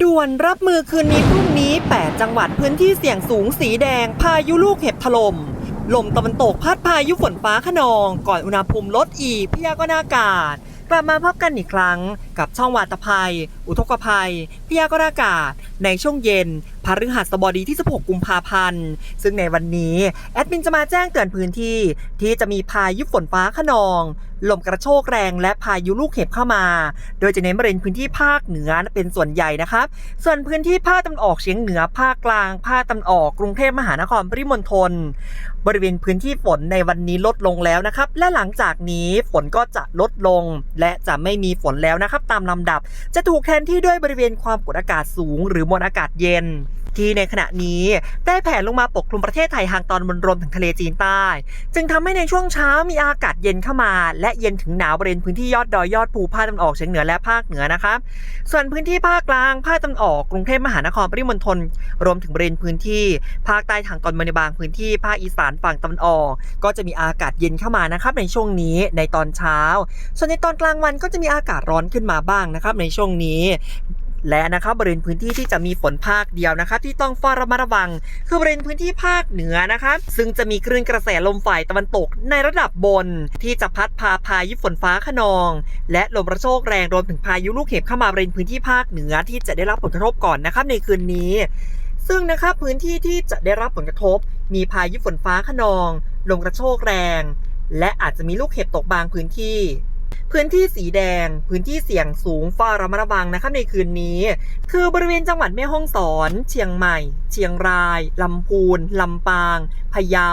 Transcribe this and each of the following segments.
ด่วนรับมือคืนนี้พรุ่งนี้8จังหวัดพื้นที่เสี่ยงสูงสีแดงพายุลูกเห็บถล่มลมตะวันตกพัดพายุฝนฟ้าคะนองก่อนอุณหภูมิลดอีกพยากรณ์อากาศกลับมาพบกันอีกครั้งกับช่องวาตภัยอุทกภัยพยากรณ์อากาศในช่วงเย็นพฤหัสบดีที่16กุมภาพันธ์ซึ่งในวันนี้แอดมินจะมาแจ้งเตือนพื้นที่ที่จะมีพายุฝนฟ้าคะนองลมกระโชกแรงและพายุลูกเห็บเข้ามาโดยจะเน้นบริเวณพื้นที่ภาคเหนือเป็นส่วนใหญ่นะครับส่วนพื้นที่ภาคตะวันออกเฉียงเหนือภาคกลางภาคตะวันออกกรุงเทพมหานครปริมณฑลบริเวณพื้นที่ฝนในวันนี้ลดลงแล้วนะครับและหลังจากนี้ฝนก็จะลดลงและจะไม่มีฝนแล้วนะครับตามลำดับจะถูกแทนที่ด้วยบริเวณความกดอากาศสูงหรือมวลอากาศเย็นที่ในขณะนี้ได้แผ่ลงมาปกคลุมประเทศไทยทางตอนบนรวมถึงทะเลจีนใต้จึงทำให้ในช่วงเช้ามีอากาศเย็นเข้ามาและเย็นถึงหนาวบริเวณพื้นที่ยอดดอยยอดภูภาคตะวันออกเฉียงเหนือและภาคเหนือนะครับส่วนพื้นที่ภาคกลางภาคตะวันออกกรุงเทพมหานครปริมณฑลรวมถึงบริเวณพื้นที่ภาคใต้ทางตอนบนในบางพื้นที่ภาคอีสานฝั่งตะวันออกก็จะมีอากาศเย็นเข้ามานะครับในช่วงนี้ในตอนเช้าส่วนในตอนกลางวันก็จะมีอากาศร้อนขึ้นมาบ้างนะครับในช่วงนี้และนะครับบริเวณพื้นที่ที่จะมีฝนภาคเดียวนะครับที่ต้องเฝ้าระมัดระวังคือบริเวณพื้นที่ภาคเหนือนะครับซึ่งจะมีคลื่นกระแสลมฝ่ายตะวันตกในระดับบนที่จะพัดพาพายุฝนฟ้าคะนองและลมกระโชกแรงรวมถึงพายุลูกเห็บเข้ามาบริเวณพื้นที่ภาคเหนือที่จะได้รับผลกระทบก่อนนะครับในคืนนี้ซึ่งนะครับพื้นที่ที่จะได้รับผลกระทบมีพายุฝนฟ้าคะนองลมกระโชกแรงและอาจจะมีลูกเห็บตกบางพื้นที่สีแดงพื้นที่เสี่ยงสูงเฝ้าระมัดระวังนะครับในคืนนี้คือบริเวณจังหวัดแม่ฮ่องสอนเชียงใหม่เชียงรายลำพูนลำปางพะเยา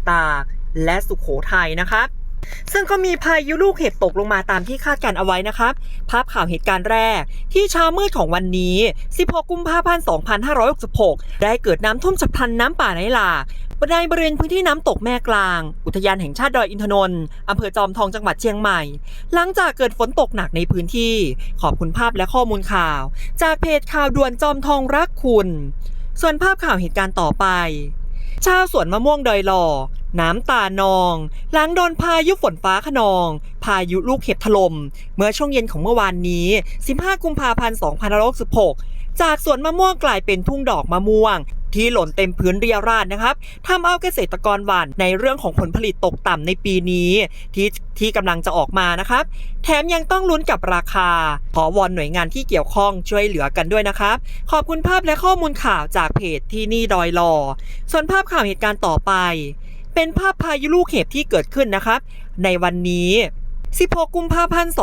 ตากและสุโขทัยนะครับซึ่งก็มีพายุลูกเห็บตกลงมาตามที่คาดการเอาไว้นะครับภาพข่าวเหตุการณ์แรกที่เช้ามืดของวันนี้16กุมภาพันธ์2566ได้เกิดน้ำท่วมฉับพลันน้ำป่าไหลหลากในบริเวณพื้นที่น้ำตกแม่กลางอุทยานแห่งชาติดอยอินทนนท์อำเภอจอมทองจังหวัดเชียงใหม่หลังจากเกิดฝนตกหนักในพื้นที่ขอบคุณภาพและข้อมูลข่าวจากเพจข่าวด่วนจอมทองรักคุณส่วนภาพข่าวเหตุการณ์ต่อไปชาวสวนมะม่วงดอยหล่อน้ำตานองหลังโดนพายุฝนฟ้าคะนองพายุลูกเห็บถล่มเมื่อช่วงเย็นของเมื่อวานนี้15กุมภาพันธ์2566จากสวนมะม่วงกลายเป็นทุ่งดอกมะม่วงที่หล่นเต็มพื้นเรียราดนะครับทำเอาเกษตรกรหวั่นในเรื่องของผลผลิตตกต่ำในปีนี้ที่กำลังจะออกมานะครับแถมยังต้องลุ้นกับราคาขอวอนหน่วยงานที่เกี่ยวข้องช่วยเหลือกันด้วยนะครับขอบคุณภาพและข้อมูลข่าวจากเพจที่นี่ดอยหล่อส่วนภาพข่าวเหตุการณ์ต่อไปเป็นภาพพายุลูกเห็บที่เกิดขึ้นนะครับในวันนี้16กุมภาพันธ์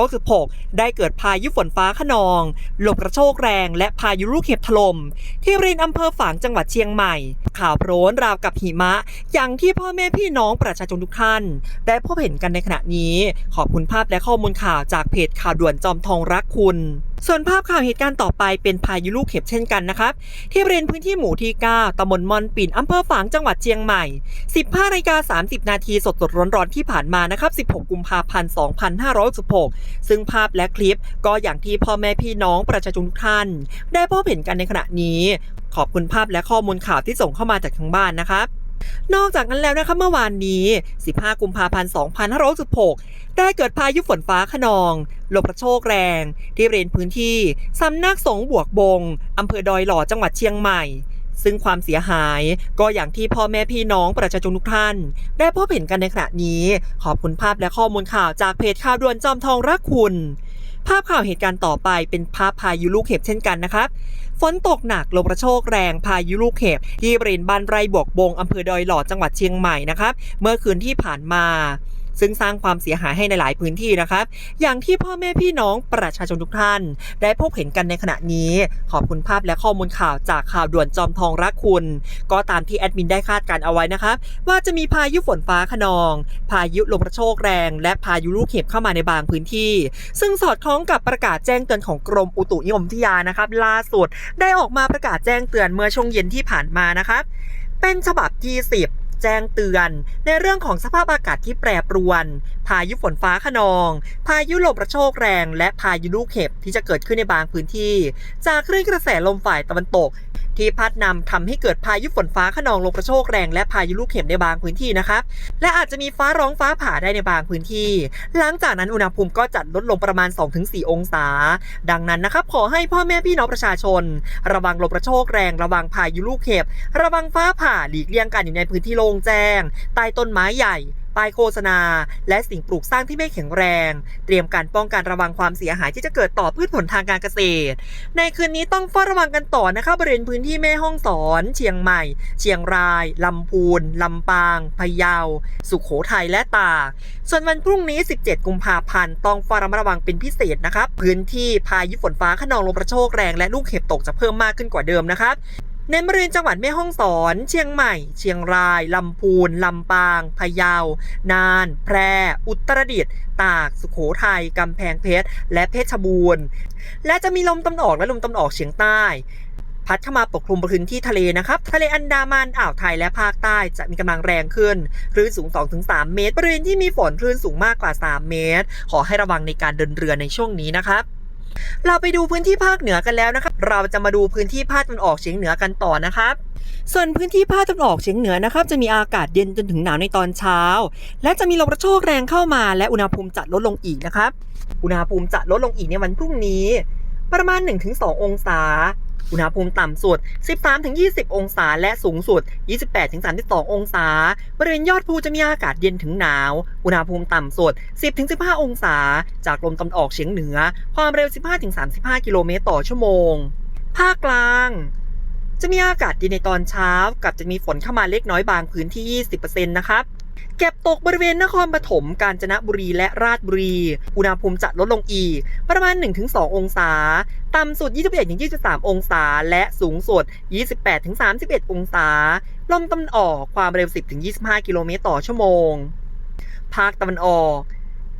2566ได้เกิดพายุฝนฟ้าคะนองลมกระโชกแรงและพายุลูกเห็บถล่มที่บริเวณอำเภอฝางจังหวัดเชียงใหม่ข่าวโพลนราวกับหิมะอย่างที่พ่อแม่พี่น้องประชาชนทุกท่านได้พบเห็นกันในขณะนี้ขอบคุณภาพและข้อมูลข่าวจากเพจข่าวด่วนจอมทองรักคุณส่วนภาพข่าวเหตุการณ์ต่อไปเป็นพายุลูกเห็บเช่นกันนะครับที่บริเวณพื้นที่หมู่ที่9ตำบลมอนปิ่นอำเภอฝางจังหวัดเชียงใหม่15:30 นาทีสดๆร้อนๆที่ผ่านมานะครับ16กุมภาพันธ์2566ซึ่งภาพและคลิปก็อย่างที่พ่อแม่พี่น้องประชาชนทุกท่านได้พบเห็นกันในขณะนี้ขอบคุณภาพและข้อมูลข่าวที่ส่งเข้ามาจากทางบ้านนะครับนอกจากนั้นแล้วนะครับเมื่อวานนี้15กุมภาพันธ์2566ได้เกิดพายุฝนฟ้าคะนองลมกระโชกแรงที่บริเวณพื้นที่สำนักสงฆ์บวกบงอำเภอดอยหล่อจังหวัดเชียงใหม่ซึ่งความเสียหายก็อย่างที่พ่อแม่พี่น้องประชาชนทุกท่านได้พบเห็นกันในขณะนี้ขอบคุณภาพและข้อมูลข่าวจากเพจข่าวด่วนจอมทองรักคุณภาพข่าวเหตุการณ์ต่อไปเป็นภาพพายุลูกเห็บเช่นกันนะครับฝนตกหนักลมกระโชกแรงพายุลูกเห็บที่บริเวณบ้านไร่บวกบงอำเภอดอยหล่อจังหวัดเชียงใหม่นะครับเมื่อคืนที่ผ่านมาซึ่งสร้างความเสียหายให้ในหลายพื้นที่นะครับอย่างที่พ่อแม่พี่น้องประชาชนทุกท่านได้พบเห็นกันในขณะนี้ขอบคุณภาพและข้อมูลข่าวจากข่าวด่วนจอมทองรักคุณก็ตามที่แอดมินได้คาดการเอาไว้นะครับว่าจะมีพายุฝนฟ้าคะนองพายุลมกระโชกแรงและพายุลูกเห็บเข้ามาในบางพื้นที่ซึ่งสอดคล้องกับประกาศแจ้งเตือนของกรมอุตุนิยมวิทยานะครับล่าสุดได้ออกมาประกาศแจ้งเตือนเมื่อช่วงเย็นที่ผ่านมานะครับเป็นฉบับที่10แจ้งเตือนในเรื่องของสภาพอากาศที่แปรปรวนพายุฝนฟ้าคะนองพายุลมกระโชกแรงและพายุลูกเห็บที่จะเกิดขึ้นในบางพื้นที่จากคลื่นกระแสลมฝ่ายตะวันตก ที่พัดนำทำให้เกิดพายุฝนฟ้าคะนองลมกระโชกแรงและพายุลูกเห็บในบางพื้นที่นะครับและอาจจะมีฟ้าร้องฟ้าผ่าได้ในบางพื้นที่หลังจากนั้นอุณหภูมิก็จะลดลงประมาณ 2-4 องศาดังนั้นนะครับขอให้พ่อแม่พี่น้องประชาชนระวังลมกระโชกแรงระวังพายุลูกเห็บระวังฟ้าผ่าหลีกเลี่ยงการอยู่ในพื้นที่โล่งแจ้งใต้ต้นไม้ใหญ่ป้ายโฆษณาและสิ่งปลูกสร้างที่ไม่แข็งแรงเตรียมการป้องกันระวังความเสียหายที่จะเกิดต่อพืชผลทางการเกษตรในคืนนี้ต้องเฝ้าระวังกันต่อนะคะบริเวณพื้นที่แม่ฮ่องสอนเชียงใหม่เชียงรายลำพูนลำปางพะเยาสุโขทัยและตากส่วนวันพรุ่งนี้ 17 กุมภาพันธ์ต้องเฝ้าระวังเป็นพิเศษนะครับพื้นที่พายุฝนฟ้าคะนองลมกระโชกแรงและลูกเห็บตกจะเพิ่มมากขึ้นกว่าเดิมนะครับในบริเวณจังหวัดแม่ฮ่องสอนเชียงใหม่เชียงรายลำพูนลำปางพะเยาน่านแพร่อุตรดิตถ์ตากสุโขทัยกำแพงเพชรและเพชรบูรณ์และจะมีลมตะวันออกและลมตะวันออกเฉียงใต้พัดเข้ามาปกคลุมพื้นที่ทะเลนะครับทะเลอันดามันอ่าวไทยและภาคใต้จะมีกำลังแรงขึ้นคลื่นสูง 2-3 เมตรบริเวณที่มีฝนคลื่นสูงมากกว่า 3 เมตรขอให้ระวังในการเดินเรือในช่วงนี้นะครับเราไปดูพื้นที่ภาคเหนือกันแล้วนะครับเราจะมาดูพื้นที่ภาคตะวันออกเฉียงเหนือกันต่อนะครับส่วนพื้นที่ภาคตะวันออกเฉียงเหนือนะครับจะมีอากาศเย็นจนถึงหนาวในตอนเช้าและจะมีลมกระโชกแรงเข้ามาและอุณหภูมิจะลดลงอีกนะครับอุณหภูมิจะลดลงอีกในวันพรุ่งนี้ประมาณ 1-2 องศาอุณหภูมิต่ำสุด 13-20 องศาและสูงสุด 28-32 องศาบริเวณยอดภูจะมีอากาศเย็นถึงหนาวอุณหภูมิต่ำสุด 10-15 องศาจากลมตะวันออกเฉียงเหนือความเร็ว 15-35 กิโลเมตรต่อชั่วโมงภาคกลางจะมีอากาศเย็นในตอนเช้ากับจะมีฝนเข้ามาเล็กน้อยบางพื้นที่ 20% นะครับเก็บตกบริเวณนครปฐมกาญจนบุรีและราชบุรีอุณหภูมิจะลดลงอีกประมาณ 1-2 องศาต่ำสุด 21-23 องศาและสูงสุด 28-31 องศาลมตะวันออกความเร็ว 10-25 กิโลเมตรต่อชั่วโมงภาคตะวันออก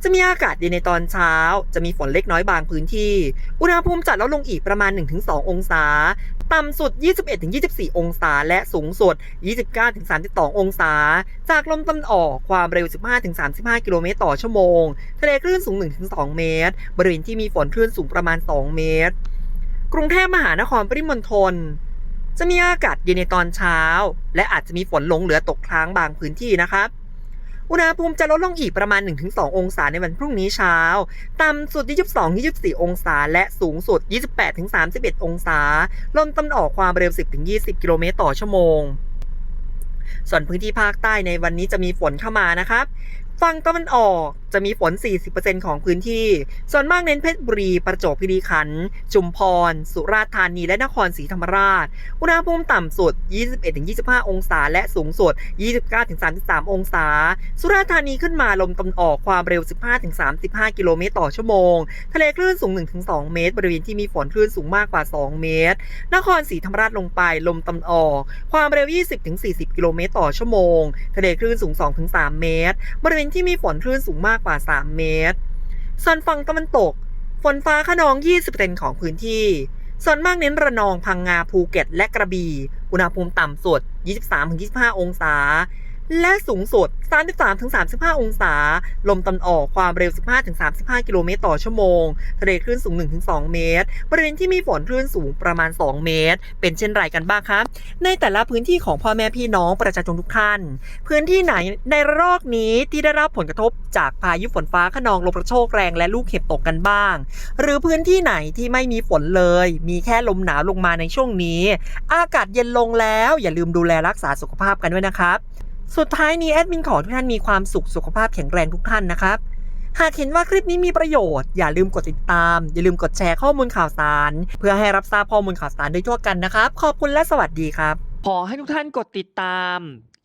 จะมีอากาศเย็นในตอนเช้าจะมีฝนเล็กน้อยบางพื้นที่อุณหภูมิจะลดลงอีกประมาณ 1-2 องศาต่ำสุด 21-24 องศาและสูงสุด 29-32 องศาจากลมตะวันออกความเร็ว 15-35 กิโลเมตรต่อชั่วโมงทะเลคลื่นสูง 1-2 เมตรบริเวณที่มีฝนคลื่นสูงประมาณ 2 เมตรกรุงเทพมหานครปริมณฑลจะมีอากาศเย็นในตอนเช้าและอาจจะมีฝนหลงเหลือตกค้างบางพื้นที่นะครับอุณหภูมิจะลดลงอีกประมาณ 1-2 องศาในวันพรุ่งนี้เช้าต่ำสุด 22-24 องศาและสูงสุด 28-31 องศาลมตะวันออกความเร็ว 10-20 กิโลเมตรต่อชั่วโมงส่วนพื้นที่ภาคใต้ในวันนี้จะมีฝนเข้ามานะครับฝั่งตะวันออกจะมีฝน 40% ของพื้นที่ส่วนมากเน้นเพชรบุรีประจวบคีรีขันธ์ชุมพรสุราษฎร์ธานีและนครศรีธรรมราชอุณหภูมิต่ำสุด 21-25 องศาและสูงสุด 29-33 องศาสุราษฎร์ธานีขึ้นมาลมตะวันออกความเร็ว 15-35 กิโลเมตรต่อชั่วโมงทะเลคลื่นสูง 1-2 เมตรบริเวณที่มีฝนคลื่นสูงมากกว่า 2 เมตรนครศรีธรรมราชลงไปลมตะวันออกความเร็ว 20-40 กิโลเมตรต่อชั่วโมงทะเลคลื่นสูง 2-3 เมตรบริเวณที่มีฝนคลื่นสูงมากกว่า 3 เมตรส่วนฝั่งตะวันตกฝนฟ้าคะนอง 20% ของพื้นที่ส่วนมากเน้นระนองพังงาภูเก็ตและกระบี่อุณหภูมิต่ำสุด 23-25 องศาและสูงสุด 33-35 องศาลมตะวันออกความเร็ว 15-35 กิโลเมตรต่อชั่วโมงทะเลคลื่นสูง 1-2 เมตรบริเวณที่มีฝนคลื่นสูงประมาณ 2 เมตรเป็นเช่นไรกันบ้างครับในแต่ละพื้นที่ของพ่อแม่พี่น้องประชาชนทุกท่านพื้นที่ไหนในระลอกนี้ที่ได้รับผลกระทบจากพายุฝนฟ้าคะนองลมกระโชกแรงและลูกเห็บตกกันบ้างหรือพื้นที่ไหนที่ไม่มีฝนเลยมีแค่ลมหนาวลงมาในช่วงนี้อากาศเย็นลงแล้วอย่าลืมดูแลรักษาสุขภาพกันด้วยนะครับสุดท้ายนี้แอดมินขอทุกท่านมีความสุขภาพแข็งแรงทุกท่านนะครับหากเห็นว่าคลิปนี้มีประโยชน์อย่าลืมกดติดตามอย่าลืมกดแชร์ข้อมูลข่าวสารเพื่อให้รับทราบข้อมูลข่าวสารโดยทั่วกันนะครับขอบคุณและสวัสดีครับขอให้ทุกท่านกดติดตาม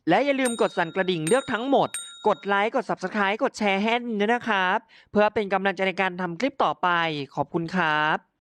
และอย่าลืมกดสั่นกระดิ่งเลือกทั้งหมดกดไลค์กด Subscribe กดแชร์ให้ด้วยนะครับเพื่อเป็นกำลังใจในการทำคลิปต่อไปขอบคุณครับ